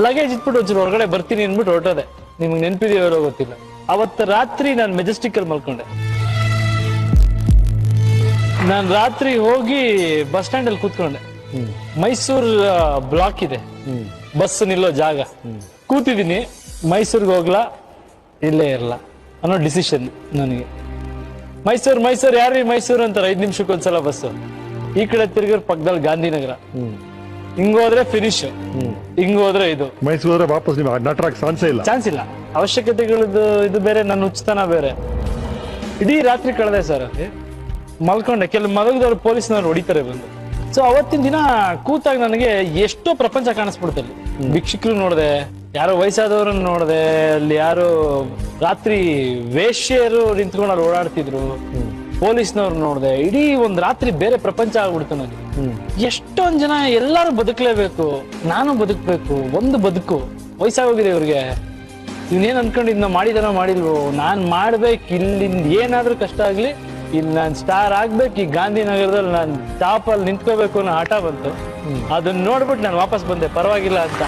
Luggage ಇಟ್ಬಿಟ್ಟು ಒಂಚೂರು ಹೊರಗಡೆ ಬರ್ತೀನಿ ಅನ್ಬಿಟ್ಟು ಹೊರಟೋದೆ. ನಿಮ್ಗೆ ನೆನಪಿದೆಯೋ ಗೊತ್ತಿಲ್ಲ. ಅವತ್ತು ರಾತ್ರಿ ನಾನು ಮೆಜೆಸ್ಟಿಕ್ ಅಲ್ಲಿ ಮಲ್ಕೊಂಡೆ. ನಾನು ರಾತ್ರಿ ಹೋಗಿ ಬಸ್ ಸ್ಟ್ಯಾಂಡ್ ಅಲ್ಲಿ ಕೂತ್ಕೊಂಡೆ. ಮೈಸೂರ್ ಬ್ಲಾಕ್ ಇದೆ, ಬಸ್ ನಿಲ್ಲೋ ಜಾಗ. ಕೂತಿದ್ದೀನಿ, ಮೈಸೂರ್ಗೆ ಹೋಗ್ಲಾ ಇಲ್ಲೇ ಇರಲ್ಲ ಅನ್ನೋ ಡಿಸಿಷನ್ ನನಗೆ. ಮೈಸೂರು ಯಾರೀ ಮೈಸೂರು ಅಂತಾರೆ 5 ನಿಮಿಷಕ್ಕೊಂದ್ಸಲ ಬಸ್ಸು. ಈ ಕಡೆ ತಿರ್ಗಿರ್ ಪಕ್ಕದಲ್ಲಿ ಗಾಂಧಿನಗರ. ಹಿಂಗೋದ್ರೆ ಫಿನಿಶ್, ಹಿಂಗೋದ್ರೆ ಇದು ಮೈಸೂರು ವಾಪಸ್ ನೀವು ನಟರಾಗ ಚಾನ್ಸ್ ಇಲ್ಲ. ಅವಶ್ಯಕತೆಗಳದ್ದು ಇದು ಬೇರೆ, ನನ್ನ ಹುಚ್ಚತನ ಬೇರೆ. ಇಡೀ ರಾತ್ರಿ ಕಳೆದೆ ಸರ್ ಅಲ್ಲಿ ಮಲ್ಕೊಂಡೆ. ಕೆಲವು ಮಲಗದವ್ರು ಪೊಲೀಸ್ನವ್ರು ಹೊಡಿತಾರೆ ಬಂದು. ಸೊ ಅವತ್ತಿನ ದಿನ ಕೂತಾಗ ನನಗೆ ಎಷ್ಟೋ ಪ್ರಪಂಚ ಕಾಣಿಸ್ಬಿಡ್ತಲ್ಲಿ. ಭಿಕ್ಷುಕರು ನೋಡಿದೆ, ಯಾರೋ ವಯಸ್ಸಾದವ್ರನ್ನ ನೋಡಿದೆ, ಅಲ್ಲಿ ಯಾರು ರಾತ್ರಿ ವೇಶ್ಯರು ನಿಂತ್ಕೊಂಡು ಅಲ್ಲಿ ಓಡಾಡ್ತಿದ್ರು, ಪೊಲೀಸ್ನವ್ರು ನೋಡಿದೆ. ಇಡೀ ಒಂದ್ ರಾತ್ರಿ ಬೇರೆ ಪ್ರಪಂಚ ಆಗ್ಬಿಡ್ತು ನನಗೆ. ಎಷ್ಟೊಂದ್ ಜನ ಎಲ್ಲಾರು ಬದುಕಲೇಬೇಕು, ನಾನು ಬದುಕ್ಬೇಕು, ಒಂದು ಬದುಕು. ವಯಸ್ಸಾಗೋಗಿದೆ ಇವ್ರಿಗೆ. ಇವನೇನ್ ಅನ್ಕೊಂಡಿದ್ನ ಮಾಡಿದನೋ ಮಾಡಿಲ್ವೋ, ನಾನ್ ಮಾಡ್ಬೇಕು, ಇಲ್ಲಿಂದ ಏನಾದ್ರೂ ಕಷ್ಟ ಆಗ್ಲಿ ಇಲ್ಲಿ ನಾನ್ ಸ್ಟಾರ್ ಆಗ್ಬೇಕು. ಈ ಗಾಂಧಿನಗರದಲ್ಲಿ ನಾನ್ ಟಾಪ್ ಅಲ್ಲಿ ನಿಂತ್ಕೋಬೇಕು ಅನ್ನೋ ಹಠ ಬಂತು. ಅದನ್ನ ನೋಡ್ಬಿಟ್ಟು ನಾನು ವಾಪಸ್ ಬಂದೆ, ಪರವಾಗಿಲ್ಲ ಅಂತ.